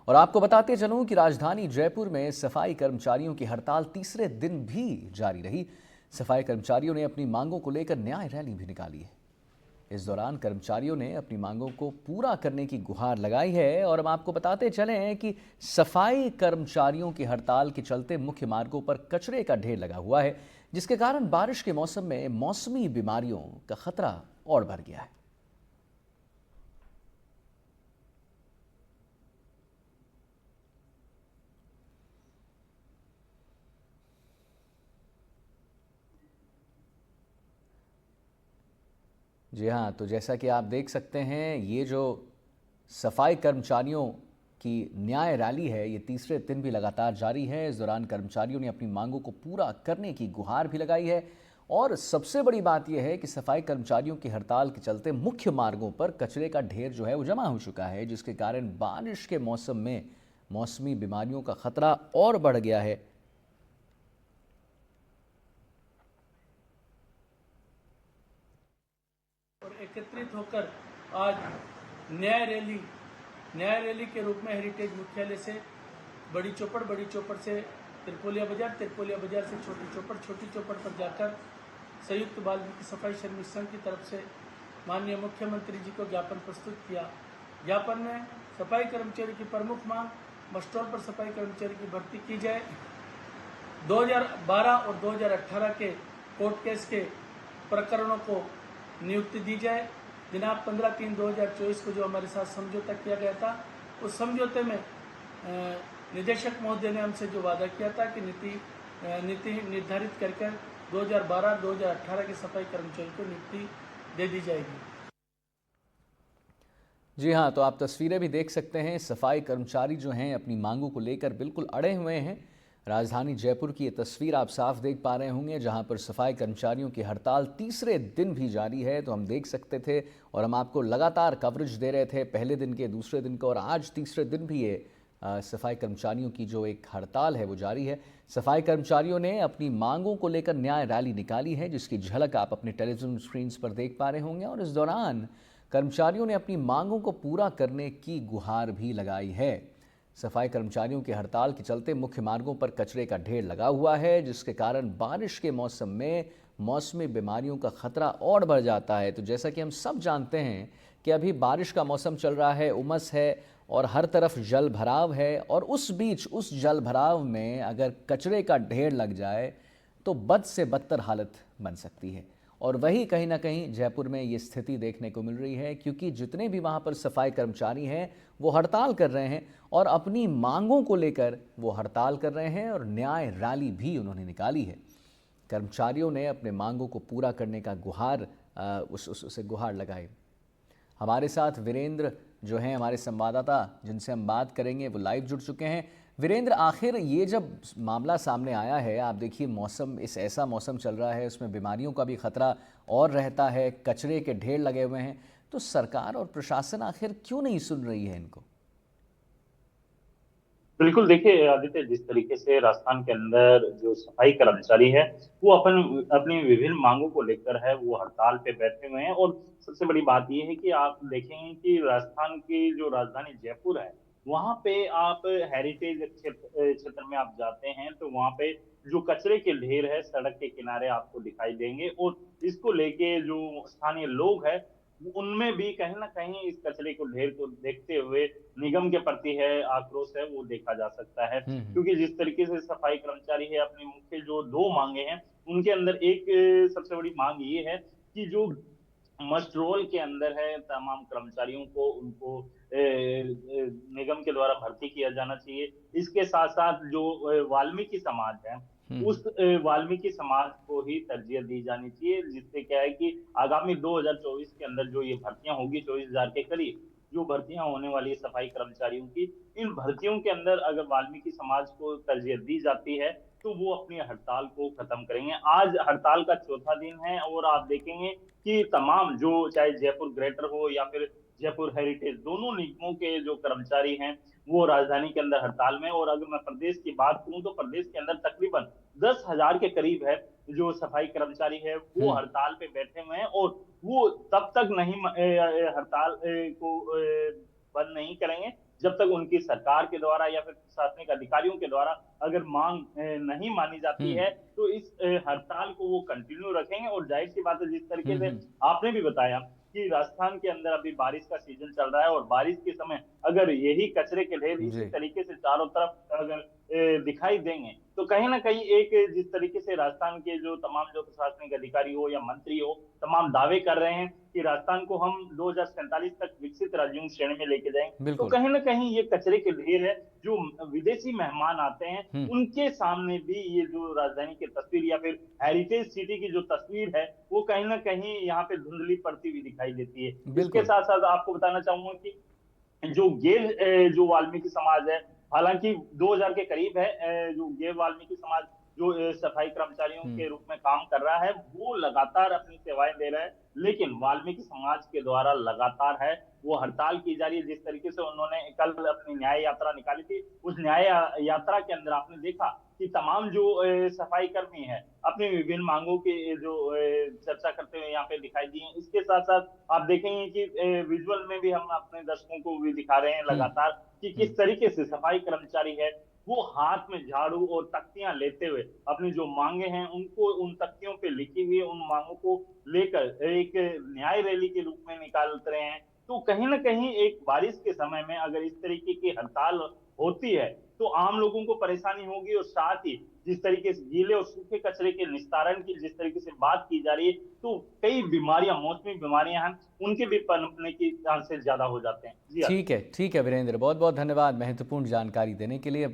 और आपको बताते चलूं कि राजधानी जयपुर में सफाई कर्मचारियों की हड़ताल तीसरे दिन भी जारी रही। सफाई कर्मचारियों ने अपनी मांगों को लेकर न्याय रैली भी निकाली है। इस दौरान कर्मचारियों ने अपनी मांगों को पूरा करने की गुहार लगाई है। और हम आपको बताते चले हैं कि सफाई कर्मचारियों की हड़ताल के चलते मुख्य मार्गों पर कचरे का ढेर लगा हुआ है, जिसके कारण बारिश के मौसम में मौसमी बीमारियों का खतरा और बढ़ गया है। जी हाँ, तो जैसा कि आप देख सकते हैं, ये जो सफाई कर्मचारियों की न्याय रैली है, ये तीसरे दिन भी लगातार जारी है। इस दौरान कर्मचारियों ने अपनी मांगों को पूरा करने की गुहार भी लगाई है। और सबसे बड़ी बात यह है कि सफाई कर्मचारियों की हड़ताल के चलते मुख्य मार्गों पर कचरे का ढेर जो है वो जमा हो चुका है, जिसके कारण बारिश के मौसम में मौसमी बीमारियों का खतरा और बढ़ गया है। और एकत्रित होकर आज न्याय रैली के रूप में हेरिटेज मुख्यालय से बड़ी चौपड़ से त्रिपोलिया बाजार से छोटी चौपड़ पर जाकर संयुक्त वाल्मीकि सफाई श्रमिक संघ की तरफ से माननीय मुख्यमंत्री जी को ज्ञापन प्रस्तुत किया। ज्ञापन में सफाई कर्मचारी की प्रमुख मांग मस्टोर पर सफाई कर्मचारी की भर्ती की जाए, 2012 और 2018 के कोर्ट केस के प्रकरणों को नियुक्ति दी जाए। दिनांक 15/3/2024 को जो हमारे साथ समझौता किया गया था, उस समझौते में निदेशक महोदय ने हमसे जो वादा किया था कि नीति निर्धारित करके 2012-2018 के सफाई कर्मचारी को नियुक्ति दे दी जाएगी। जी हाँ, तो आप तस्वीरें भी देख सकते हैं। सफाई कर्मचारी जो हैं अपनी मांगों को लेकर बिल्कुल अड़े हुए हैं। राजधानी जयपुर की ये तस्वीर आप साफ देख पा रहे होंगे, जहां पर सफाई कर्मचारियों की हड़ताल तीसरे दिन भी जारी है। तो हम देख सकते थे और हम आपको लगातार कवरेज दे रहे थे, पहले दिन के, दूसरे दिन का, और आज तीसरे दिन भी ये सफाई कर्मचारियों की जो एक हड़ताल है वो जारी है। सफाई कर्मचारियों ने अपनी मांगों को लेकर न्याय रैली निकाली है, जिसकी झलक आप अपने टेलीविजन स्क्रीन पर देख पा रहे होंगे। और इस दौरान कर्मचारियों ने अपनी मांगों को पूरा करने की गुहार भी लगाई है। सफाई कर्मचारियों की हड़ताल के चलते मुख्य मार्गों पर कचरे का ढेर लगा हुआ है, जिसके कारण बारिश के मौसम में मौसमी बीमारियों का खतरा और बढ़ जाता है। तो जैसा कि हम सब जानते हैं कि अभी बारिश का मौसम चल रहा है, उमस है और हर तरफ जल भराव है। और उस बीच उस जल भराव में अगर कचरे का ढेर लग जाए तो बद से बदतर हालत बन सकती है। और वही कहीं ना कहीं जयपुर में ये स्थिति देखने को मिल रही है, क्योंकि जितने भी वहाँ पर सफाई कर्मचारी हैं वो हड़ताल कर रहे हैं और अपनी मांगों को लेकर वो हड़ताल कर रहे हैं। और न्याय रैली भी उन्होंने निकाली है। कर्मचारियों ने अपने मांगों को पूरा करने का गुहार उसे गुहार लगाई। हमारे साथ वीरेंद्र जो हैं हमारे संवाददाता, जिनसे हम बात करेंगे, वो लाइव जुड़ चुके हैं। वीरेंद्र, आखिर ये जब मामला सामने आया है, आप देखिए मौसम, ऐसा मौसम चल रहा है, उसमें बीमारियों का भी खतरा और रहता है, कचरे के ढेर लगे हुए हैं, तो सरकार और प्रशासन आखिर क्यों नहीं सुन रही है इनको? बिल्कुल, देखिए आदित्य, जिस तरीके से राजस्थान के अंदर जो सफाई कर्मचारी है वो अपनी विभिन्न मांगों को लेकर है वो हड़ताल पे बैठे हुए हैं। और सबसे बड़ी बात ये है कि आप देखेंगे कि राजस्थान की जो राजधानी जयपुर है वहां पे आप हेरिटेज क्षेत्र में आप जाते हैं तो वहां पे जो कचरे के ढेर है सड़क के किनारे आपको दिखाई देंगे। और इसको लेके जो स्थानीय लोग हैं उनमें भी कहीं ना कहीं इस कचरे को ढेर को देखते हुए निगम के प्रति है आक्रोश है वो देखा जा सकता है। हम्म। क्योंकि जिस तरीके से सफाई कर्मचारी है अपनी मुख्य जो दो मांगे हैं उनके अंदर एक सबसे बड़ी मांग ये है कि जो मस्ट रोल के अंदर है तमाम कर्मचारियों को उनको निगम के द्वारा भर्ती किया जाना चाहिए। इसके साथ साथ जो वाल्मीकि समाज है हम्म। उस वाल्मीकि समाज को ही तरजीह दी जानी चाहिए, जिससे क्या है कि आगामी 2024 के अंदर जो ये भर्तियां होगी 24,000 के करीब जो भर्तियां होने वाली है सफाई कर्मचारियों की, इन भर्तियों के अंदर अगर वाल्मीकि समाज को तरजीह दी जाती है तो वो अपनी हड़ताल को खत्म करेंगे। आज हड़ताल का चौथा दिन है और आप देखेंगे कि तमाम जो चाहे जयपुर ग्रेटर हो या फिर जयपुर हेरिटेज दोनों निगमों के जो कर्मचारी हैं वो राजधानी के अंदर हड़ताल में। और अगर मैं प्रदेश की बात करूं तो प्रदेश के अंदर तकरीबन 10,000 के करीब है जो सफाई कर्मचारी है वो हम्म। हड़ताल पे बैठे हुए हैं। और वो तब तक नहीं हड़ताल को बंद नहीं करेंगे जब तक उनकी सरकार के द्वारा या फिर प्रशासनिक अधिकारियों के द्वारा अगर मांग नहीं मानी जाती है, तो इस हड़ताल को वो कंटिन्यू रखेंगे। और जाहिर सी बात है, जिस तरीके से आपने भी बताया कि राजस्थान के अंदर अभी बारिश का सीजन चल रहा है और बारिश के समय अगर यही कचरे के ढेर इसी तरीके से चारों तरफ अगर दिखाई देंगे, तो कहीं ना कहीं एक जिस तरीके से राजस्थान के जो तमाम जो प्रशासनिक अधिकारी हो या मंत्री हो तमाम दावे कर रहे हैं कि राजस्थान को हम 2047 तक विकसित राज्यों की श्रेणी में लेके जाएंगे, तो कहीं ना कहीं ये कचरे के ढेर है। जो विदेशी मेहमान आते हैं उनके सामने भी ये जो राजधानी की तस्वीर या फिर हेरिटेज सिटी की जो तस्वीर है वो कहीं ना कहीं यहाँ पे धुंधली पड़ती हुई दिखाई देती है। इसके साथ साथ आपको बताना चाहूंगा कि जो जो वाल्मीकि समाज है, हालांकि 2000 के करीब है, जो गैर वाल्मीकि समाज जो सफाई कर्मचारियों के रूप में काम कर रहा है वो लगातार अपनी सेवाएं दे रहा है, लेकिन वाल्मीकि समाज के द्वारा लगातार है वो हड़ताल की जा रही है। जिस तरीके से उन्होंने कल अपनी न्याय यात्रा निकाली थी, उस न्याय यात्रा के अंदर आपने देखा कि तमाम जो सफाई कर्मी है अपनी विभिन्न मांगों की जो चर्चा करते हुए यहाँ पे दिखाई दी है। इसके साथ साथ आप देखेंगे कि विजुअल में भी हम अपने दर्शकों को भी दिखा रहे हैं लगातार कि किस तरीके से सफाई कर्मचारी है वो हाथ में झाड़ू और तख्तियां लेते हुए अपनी जो मांगे हैं उनको उन तख्तियों पे लिखी हुई उन मांगों को लेकर एक न्याय रैली के रूप में निकाल रहे हैं। तो कहीं ना कहीं एक बारिश के समय में अगर इस तरीके की हड़ताल होती है तो आम लोगों को परेशानी होगी, और साथ ही जिस तरीके से गीले और सूखे कचरे के निस्तारण की जिस तरीके से बात की जा रही है, तो कई बीमारियां, मौसमी बीमारियां हैं, उनके भी पनपने की चांसेस ज्यादा हो जाते हैं। जी ठीक है वीरेंद्र, बहुत बहुत धन्यवाद महत्वपूर्ण जानकारी देने के लिए।